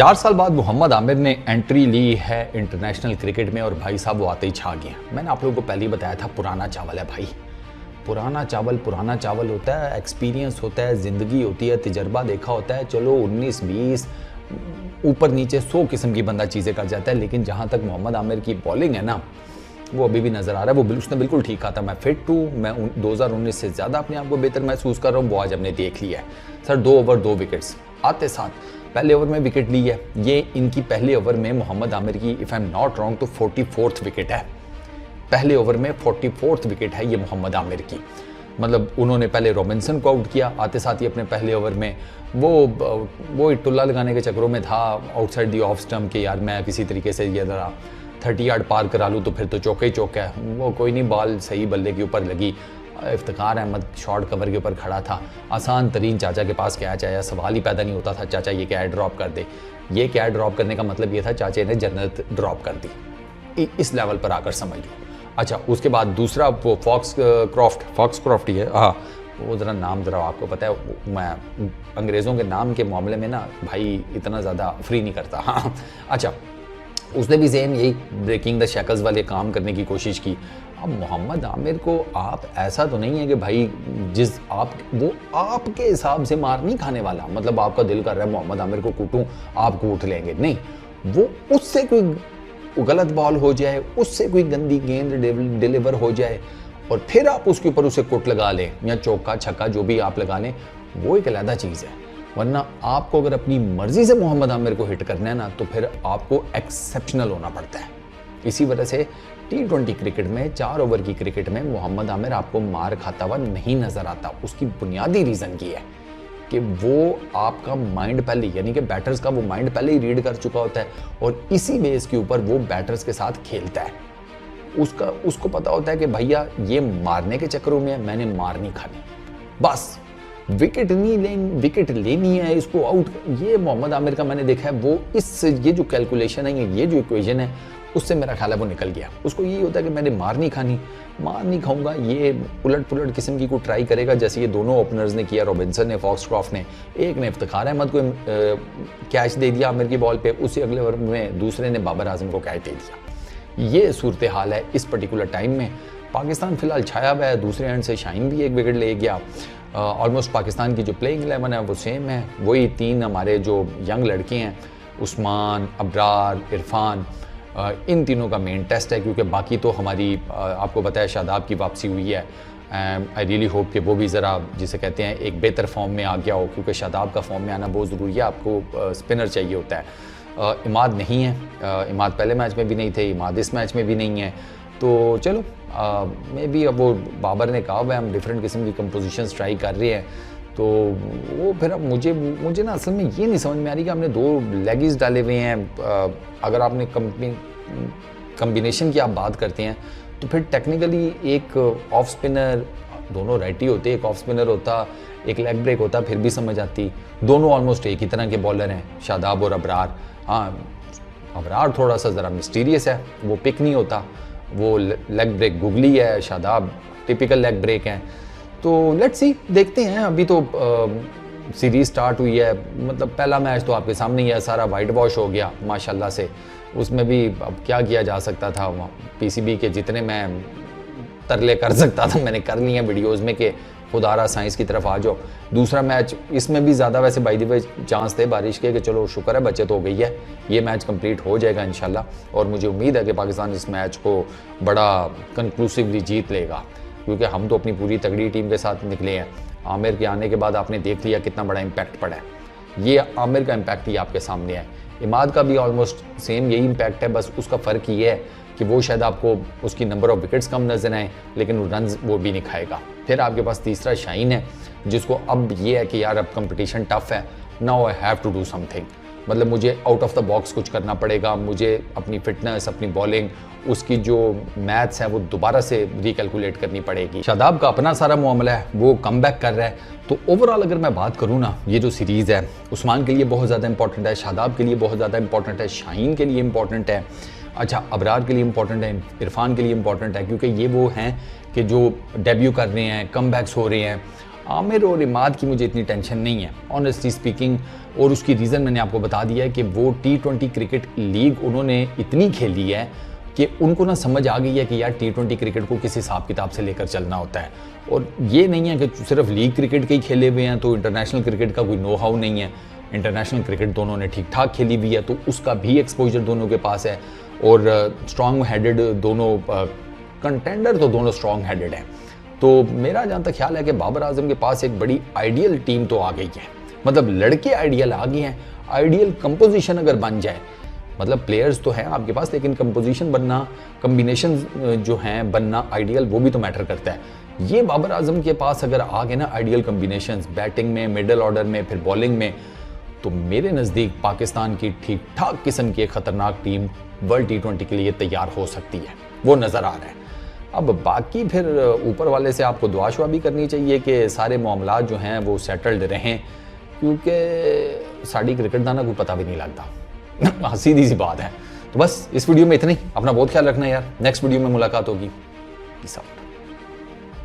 4 साल बाद मोहम्मद आमिर ने एंट्री ली है इंटरनेशनल क्रिकेट में और भाई साहब वो आते ही छा गए। मैंने आप लोगों को पहले ही बताया था, पुराना चावल है भाई। पुराना चावल होता है, एक्सपीरियंस होता है, ज़िंदगी होती है, तजर्बा देखा होता है। चलो 19-20 ऊपर नीचे 100 किस्म की बंदा चीज़ें कर जाता है, लेकिन जहाँ तक मोहम्मद आमिर की बॉलिंग है ना, वो अभी भी नज़र आ रहा है। वो उसने बिल्कुल ठीक कहा था, मैं फिट हूँ, मैं 2019 से ज़्यादा अपने आप को बेहतर महसूस कर रहा हूँ। वो आज हमने देख लिया है सर। 2 ओवर 2 विकेट्स आते साथ पहले ओवर में विकेट ली है। ये इनकी पहले ओवर में मोहम्मद आमिर की if I am not wrong तो 44th विकेट है। पहले ओवर में 44th विकेट है ये मोहम्मद आमिर की। मतलब उन्होंने पहले रॉबिन्सन को आउट किया, आते साथ ही अपने पहले ओवर में वो टुल्ला लगाने के चक्करों में था आउटसाइड दी ऑफ स्टंप के, यार मैं किसी तरीके से ये ज़रा 30 यार्ड पार करा लूँ तो फिर तो चौका ही चौका है। वो कोई नहीं, बॉल सही बल्ले के ऊपर लगी। इफ्तिखार अहमद शॉर्ट कवर के ऊपर खड़ा था, आसान तरीन चाचा के पास कैच आया, सवाल ही पैदा नहीं होता था चाचा ये क्या ड्रॉप कर दे। ये क्या ड्रॉप करने का मतलब ये था चाचे ने जन्नत ड्रॉप कर दी। इस लेवल पर आकर समझ लो। अच्छा, उसके बाद दूसरा वो फॉक्स क्रॉफ्ट ही है, हाँ वो ज़रा नाम ज़रा आपको पता है, मैं अंग्रेज़ों के नाम के मामले में ना भाई इतना ज़्यादा फ्री नहीं करता। हाँ अच्छा, उसने भी सेम यही ब्रेकिंग द शैकल्स वाले काम करने की कोशिश की। अब मोहम्मद आमिर को आप ऐसा तो नहीं है कि भाई वो आपके हिसाब से मार नहीं खाने वाला। मतलब आपका दिल कर रहा है मोहम्मद आमिर को कूटूं, आप कूट लेंगे, नहीं। वो उससे कोई गलत बॉल हो जाए, उससे कोई गंदी गेंद डिलीवर हो जाए और फिर आप उसके ऊपर उसे कुट लगा लें या चौका छक्का जो भी आप लगा लें, वो एक अलग चीज़ है। वरना आपको अगर अपनी मर्जी से मोहम्मद आमिर को हिट करना है ना, तो फिर आपको एक्सेप्शनल होना पड़ता है। इसी वजह से T20 क्रिकेट में 4 ओवर की क्रिकेट में मोहम्मद आमिर आपको मार खाता हुआ नहीं नजर आता। उसकी बुनियादी रीज़न ये है कि वो आपका माइंड पहले, यानी कि बैटर्स का वो माइंड पहले ही रीड कर चुका होता है और इसी बेस के ऊपर वो बैटर्स के साथ खेलता है। उसको पता होता है कि भैया ये मारने के चक्करों में मैंने मार नहीं खानी, बस विकेट लेनी है, इसको आउट। ये मोहम्मद आमिर का मैंने देखा है, वो ये जो कैलकुलेशन है, ये जो इक्वेशन है, उससे मेरा ख्याल है वो निकल गया। उसको यही होता है कि मैंने मार नहीं खाऊंगा। ये उलट पुलट किस्म की को ट्राई करेगा, जैसे ये दोनों ओपनर्स ने किया, रॉबिन्सन ने, फॉक्सक्रॉफ्ट ने। एक ने इफ्तिखार अहमद को कैच दे दिया आमिर की बॉल पे, उसी अगले ओवर में दूसरे ने बाबर आजम को कैच दे दिया। ये सूरत हाल है इस पर्टिकुलर टाइम में। पाकिस्तान फिलहाल छाया हुआ है, दूसरे एंड से शाहीन भी 1 विकेट ले गया। ऑलमोस्ट पाकिस्तान की जो प्लेइंग 11 है वो सेम है, वही 3 हमारे जो यंग लड़के हैं, उस्मान, अबरार, इरफान, इन तीनों का मेन टेस्ट है। क्योंकि बाकी तो हमारी आपको पता है शादाब की वापसी हुई है। आई रियली होप कि वो भी ज़रा जिसे कहते हैं एक बेहतर फॉर्म में आ गया हो, क्योंकि शादाब का फॉर्म में आना बहुत ज़रूरी है। आपको स्पिनर चाहिए होता है। इमाद नहीं है, इमाद पहले मैच में भी नहीं थे, इमाद इस मैच में भी नहीं है। तो चलो मे बी अब वो बाबर ने कहा हुआ है हम डिफरेंट किस्म की कंपोजिशंस ट्राई कर रहे हैं, तो वो फिर अब मुझे ना असल में ये नहीं समझ में आ रही कि हमने 2 लेगीज डाले हुए हैं। अगर आपने कम्बिनेशन की आप बात करते हैं तो फिर टेक्निकली एक ऑफ स्पिनर, दोनों राइटी होते, एक ऑफ स्पिनर होता, एक लेग ब्रेक होता, फिर भी समझ आती। दोनों ऑलमोस्ट एक ही तरह के बॉलर हैं, शादाब और अबरार। हाँ, अबरार थोड़ा सा ज़रा मिस्टीरियस है, वो पिक नहीं होता, वो लेग ब्रेक गुगली है, शादाब टिपिकल लेग ब्रेक हैं। तो लेट्स सी, देखते हैं। अभी तो सीरीज़ स्टार्ट हुई है, मतलब पहला मैच तो आपके सामने ही है, सारा वाइट वॉश हो गया माशाल्लाह से। उसमें भी अब क्या किया जा सकता था, पीसीबी के जितने मैं तरले कर सकता था मैंने कर लिए वीडियोज़ में कि खुदारा साइंस की तरफ आ जाओ। दूसरा मैच, इसमें भी ज़्यादा वैसे बाय द वे चांस थे बारिश के, कि चलो शुक्र है बचत हो गई है, ये मैच कंप्लीट हो जाएगा इंशाल्लाह। और मुझे उम्मीद है कि पाकिस्तान इस मैच को बड़ा कंक्लूसिवली जीत लेगा, क्योंकि हम तो अपनी पूरी तगड़ी टीम के साथ निकले हैं। आमिर के आने के बाद आपने देख लिया कितना बड़ा इम्पैक्ट पड़ा है। ये आमिर का इम्पैक्ट ही आपके सामने है। इमाद का भी ऑलमोस्ट सेम यही इम्पैक्ट है, बस उसका फ़र्क ये है कि वो शायद आपको उसकी नंबर ऑफ विकेट्स कम नजर आए, लेकिन रन वो भी नहीं खाएगा। फिर आपके पास तीसरा शाहीन है, जिसको अब ये है कि यार अब कंपटीशन टफ है, now I have to do something. मतलब मुझे आउट ऑफ द बॉक्स कुछ करना पड़ेगा, मुझे अपनी फिटनेस, अपनी बॉलिंग, उसकी जो मैथ्स है वो दोबारा से रिकैलकुलेट करनी पड़ेगी। शादाब का अपना सारा मामला है, वो कम बैक कर रहा है। तो ओवरऑल अगर मैं बात करूँ ना, ये जो सीरीज़ है उस्मान के लिए बहुत ज़्यादा इंपॉर्टेंट है, शादाब के लिए बहुत ज़्यादा इंपॉर्टेंट है, शाहीन के लिए इंपॉर्टेंट है, अच्छा अबरार के लिए इंपॉर्टेंट है, इरफान के लिए इंपॉर्टेंट है, क्योंकि ये वो हैं कि जो डेब्यू कर रहे हैं, कम बैक्स हो रहे हैं। आमिर और इमाद की मुझे इतनी टेंशन नहीं है ऑनेस्टली स्पीकिंग, और उसकी रीज़न मैंने आपको बता दिया है कि वो T20 क्रिकेट लीग उन्होंने इतनी खेली है कि उनको ना समझ आ गई है कि यार T20 क्रिकेट को किस हिसाब किताब से लेकर चलना होता है। और ये नहीं है कि सिर्फ लीग क्रिकेट के ही खेले हुए हैं तो इंटरनेशनल क्रिकेट का कोई नो हाउ नहीं है। इंटरनेशनल क्रिकेट दोनों ने ठीक ठाक खेली हुई है, तो उसका भी एक्सपोजर दोनों के पास है। और स्ट्रॉन्ग हेडेड दोनों कंटेंडर तो दोनों स्ट्रॉन्ग हेडेड हैं। तो मेरा जहाँ तक ख्याल है कि बाबर आजम के पास एक बड़ी आइडियल टीम तो आ गई है, मतलब लड़के आइडियल आ गए हैं। आइडियल कंपोजिशन अगर बन जाए, मतलब प्लेयर्स तो हैं आपके पास, लेकिन कंपोजिशन बनना, कम्बिनेशन जो हैं बनना आइडियल, वो भी तो मैटर करता है। ये बाबर आजम के पास अगर आ गए ना आइडियल कम्बिनेशंस, बैटिंग में, मिडल ऑर्डर में, फिर बॉलिंग में, तो मेरे नज़दीक पाकिस्तान की ठीक ठाक किस्म की एक ख़तरनाक टीम वर्ल्ड T20 के लिए तैयार हो सकती है, वो नज़र आ रहा है। अब बाकी फिर ऊपर वाले से आपको दुआ शुआ भी करनी चाहिए कि सारे मामलात जो हैं वो सेटल्ड रहें, क्योंकि साड़ी क्रिकेट का ना कोई पता भी नहीं लगता। सीधी सी बात है। तो बस इस वीडियो में इतना ही। अपना बहुत ख्याल रखना यार, नेक्स्ट वीडियो में मुलाकात होगी। Peace out.